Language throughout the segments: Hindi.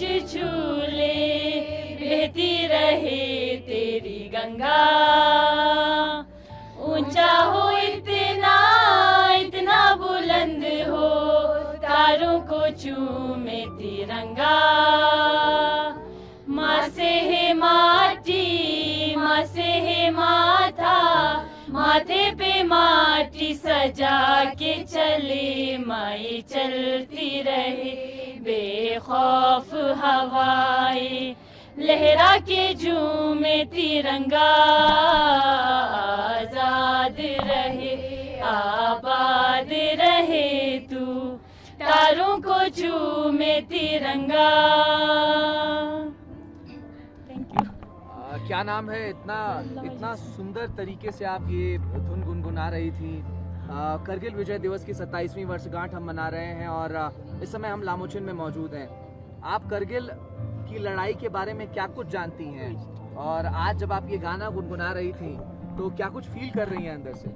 झूले, बहती रहे तेरी गंगा। ऊंचा हो इतना, इतना बुलंद हो, तारों को चूमे तिरंगा। माँ से है माटी, माँ से है माथा, माथे पे माटी सजा के चले, माई चलती रहे बेखौफ हवाएं, लहरा के झूमे तिरंगा। आजाद रहे, आबाद रहे तू, तारों को चूमे तिरंगा। क्या नाम है? इतना सुंदर तरीके से आप ये धुन गुनगुना रही थी। करगिल विजय दिवस की 27वीं वर्षगांठ हम मना रहे हैं और इस समय हम लामोचिन में मौजूद हैं। आप करगिल की लड़ाई के बारे में क्या कुछ जानती हैं? और आज जब आप ये गाना गुनगुना रही थी तो क्या कुछ फील कर रही हैं अंदर से?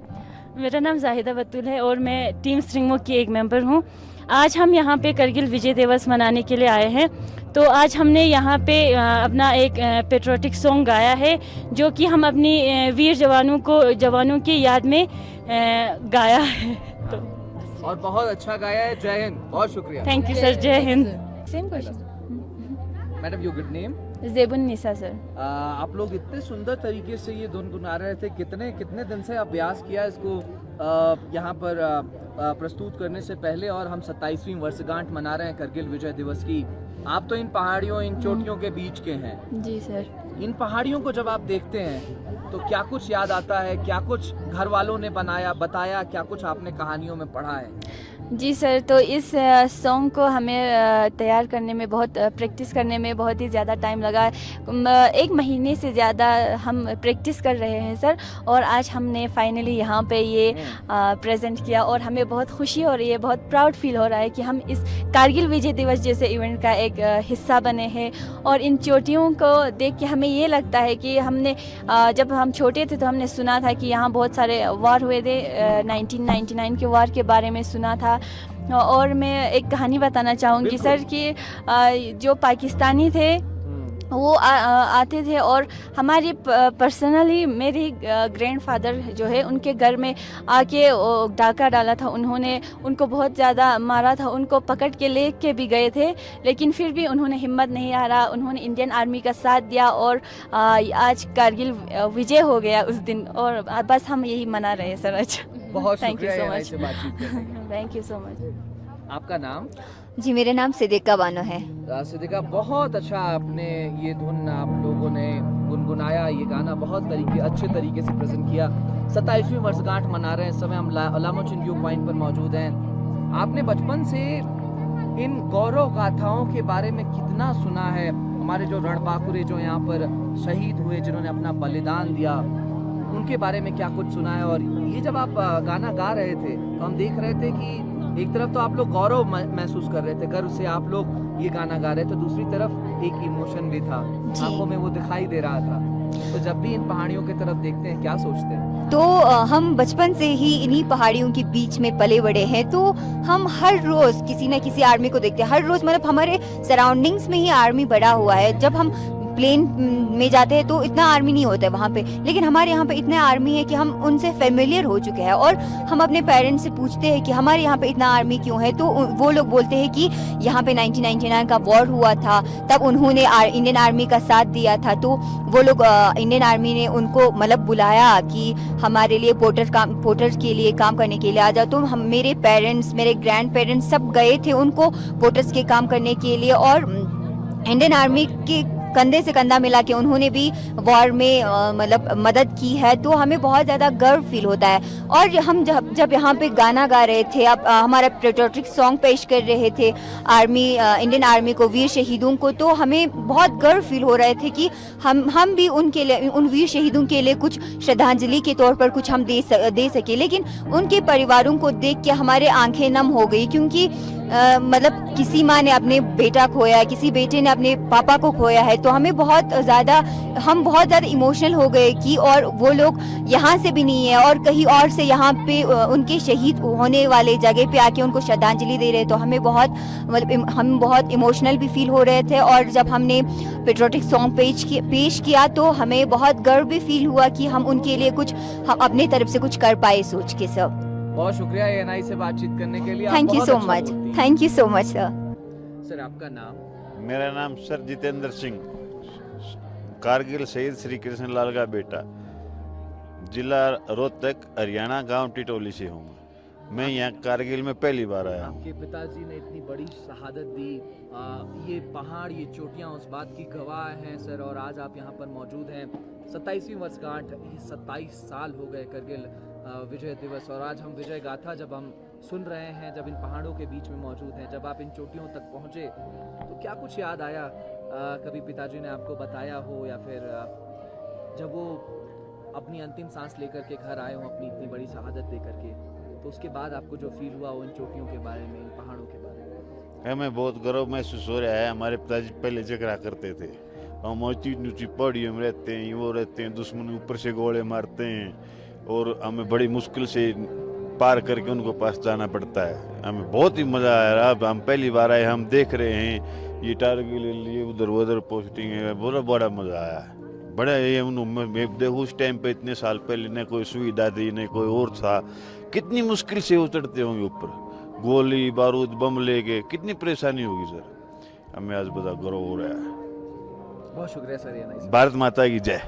मेरा नाम जाहिदा बतूल है और मैं टीम स्ट्रिंगमो की एक मेंबर हूँ। आज हम यहाँ पे करगिल विजय दिवस मनाने के लिए आए हैं। तो आज हमने यहाँ पे अपना एक पेट्रियोटिक सॉन्ग गाया है, जो कि हम अपनी वीर जवानों की याद में गाया है। तो और बहुत अच्छा गाया है। जय हिंद, बहुत शुक्रिया। Thank you sir. जय हिंद। Same question. Madam, your good name? Zebunnisa sir. आप लोग इतने सुंदर तरीके से ये धुन गुनगुना रहे थे। कितने दिन से अभ्यास किया इसको यहाँ पर प्रस्तुत करने से पहले? और हम 27वीं वर्षगांठ मना रहे हैं करगिल विजय दिवस की। आप तो इन पहाड़ियों, इन चोटियों के बीच के हैं। जी सर। इन पहाड़ियों को जब आप देखते हैं तो क्या कुछ याद आता है? क्या कुछ घर वालों ने बताया? क्या कुछ आपने कहानियों में पढ़ा है? जी सर, तो इस सॉन्ग को हमें तैयार करने में प्रैक्टिस करने में बहुत ही ज़्यादा टाइम लगा। 1 महीने से ज़्यादा हम प्रैक्टिस कर रहे हैं सर, और आज हमने फाइनली यहाँ पे ये प्रेजेंट किया और हमें बहुत खुशी हो रही है, बहुत प्राउड फील हो रहा है कि हम इस कारगिल विजय दिवस जैसे इवेंट का एक हिस्सा बने हैं। और इन चोटियों को देख के हमें ये लगता है कि हमने जब हम छोटे थे तो हमने सुना था कि यहाँ बहुत सारे वार हुए थे। 1999 के वार के बारे में सुना था। और मैं एक कहानी बताना चाहूँगी सर कि जो पाकिस्तानी थे वो आते थे और हमारे पर्सनली मेरे ग्रैंडफादर जो है उनके घर में आके डाका डाला था। उन्होंने उनको बहुत ज़्यादा मारा था, उनको पकड़ के ले के भी गए थे, लेकिन फिर भी उन्होंने हिम्मत नहीं हारा। उन्होंने इंडियन आर्मी का साथ दिया और आज कारगिल विजय हो गया उस दिन। और बस हम यही मना रहे हैं सर आज। बहुत थैंक यू शुक्रिया सो यहाँ से बातचीत करने के लिए। Thank you so much. आपका नाम? जी, मेरा नाम सिद्दीका बानो है। सिद्दीका, बहुत अच्छा आपने ये धुन आप लोगों ने गुनगुनाया। ये गाना बहुत अच्छे तरीके से प्रेजेंट किया। 27वीं वर्षगांठ मना रहे हैं। इस समय हम लामोचिन व्यू पॉइंट पर मौजूद हैं। आपने बचपन से इन गौरव गाथाओं के बारे में कितना सुना है? हमारे जो रणबांकुरे जो यहाँ पर शहीद हुए, जिन्होंने अपना बलिदान दिया, उनके बारे में क्या कुछ सुना है? और ये जब आप गाना गा रहे थे तो हम देख रहे थे कि एक तरफ तो आप लोग गौरव महसूस कर रहे थे, गर्व से आप लोग ये गाना गा रहे थे, दूसरी तरफ एक इमोशन भी था, आंखों में वो दिखाई दे रहा था। तो जब भी इन पहाड़ियों की तरफ देखते हैं क्या सोचते हैं? तो हम बचपन से ही इन्हीं पहाड़ियों के बीच में पले बड़े हैं, तो हम हर रोज किसी न किसी आर्मी को देखते हैं। हर रोज मतलब हमारे सराउंडिंग्स में ही आर्मी बड़ा हुआ है। जब हम प्लेन में जाते हैं तो इतना आर्मी नहीं होता है वहाँ पे, लेकिन हमारे यहाँ पे इतना आर्मी है कि हम उनसे फेमिलियर हो चुके हैं। और हम अपने पेरेंट्स से पूछते हैं कि हमारे यहाँ पे इतना आर्मी क्यों है, तो वो लोग बोलते हैं कि यहाँ पे 1999 का वॉर हुआ था, तब उन्होंने इंडियन आर्मी का साथ दिया था। तो वो लोग इंडियन आर्मी ने उनको मतलब बुलाया कि हमारे लिए पोर्टर के लिए काम करने के लिए आ जाओ। तो हम मेरे पेरेंट्स, मेरे ग्रैंड पेरेंट्स सब गए थे उनको पोर्टर्स के काम करने के लिए, और इंडियन आर्मी के कंधे से कंधा मिला के उन्होंने भी वॉर में मतलब मदद की है। तो हमें बहुत ज़्यादा गर्व फील होता है। और हम जब यहाँ पे गाना गा रहे थे, अब हमारा पेट्रियोटिक सॉन्ग पेश कर रहे थे इंडियन आर्मी को, वीर शहीदों को, तो हमें बहुत गर्व फील हो रहे थे कि हम भी उनके लिए, उन वीर शहीदों के लिए कुछ श्रद्धांजलि के तौर पर कुछ हम दे सके। लेकिन उनके परिवारों को देख के हमारे आंखें नम हो गई, क्योंकि मतलब किसी माँ ने अपने बेटा खोया है, किसी बेटे ने अपने पापा को खोया है, तो हम बहुत ज़्यादा इमोशनल हो गए कि और वो लोग यहाँ से भी नहीं है और कहीं और से यहाँ पे उनके शहीद होने वाले जगह पे आके उनको श्रद्धांजलि दे रहे, तो हमें बहुत मतलब हम बहुत इमोशनल भी फील हो रहे थे। और जब हमने पेट्रियोटिक सॉन्ग पेश किया तो हमें बहुत गर्व भी फील हुआ कि हम उनके लिए कुछ हम अपने तरफ से कुछ कर पाए सोच के। सब बहुत शुक्रिया एएनआई से बातचीत करने के लिए। आप थैंक यू बहुत सो अच्छा मच, बोलती हैं। Thank you so much sir. Sir आपका नाम? मेरा नाम सर जितेंद्र सिंह, कारगिल शहीद श्री कृष्ण लाल का बेटा, जिला रोहतक, हरियाणा, गांव टिटोली से हूँ। मैं यहाँ कारगिल में पहली बार आया हूँ। आपके पिताजी ने इतनी बड़ी शहादत दी, ये पहाड़, ये चोटियां उस बात की गवाह हैं सर, और आज आप यहाँ पर मौजूद हैं। 27वीं वर्षगांठ, 27 साल हो गए करगिल विजय दिवस, और आज हम विजय गाथा जब हम सुन रहे हैं, जब इन पहाड़ों के बीच में मौजूद हैं, जब आप इन चोटियों तक पहुँचे, तो क्या कुछ याद आया? कभी पिताजी ने आपको बताया हो, या फिर जब वो अपनी अंतिम सांस लेकर के घर आए हो अपनी इतनी बड़ी शहादत दे करके, तो उसके बाद आपको जो फील हुआ हो इन चोटियों के बारे में, इन पहाड़ों के बारे में? हमें बहुत गर्व महसूस हो रहा है। हमारे पिताजी पहले झगड़ा करते थे, हम ऊंची ऊंची पहाड़ियों में रहते हैं, वो रहते हैं, दुश्मन ऊपर से गोले मारते हैं और हमें बड़ी मुश्किल से पार करके उनको पास जाना पड़ता है। हमें बहुत ही मज़ा आया। अब हम पहली बार आए, हम देख रहे हैं ये टारगिल लिए उधर उधर पोस्टिंग है, बड़ा मज़ा आया। बड़ा ये मैं देखो उस टाइम पे इतने साल पहले न कोई सुविधा थी न कोई और था, कितनी मुश्किल से उतरते होंगे ऊपर, गोली बारूद बम लेके, कितनी परेशानी होगी सर। हमें आज बड़ा गर्व हो रहा है। बहुत शुक्रिया सर एएनआई से। भारत माता की जय।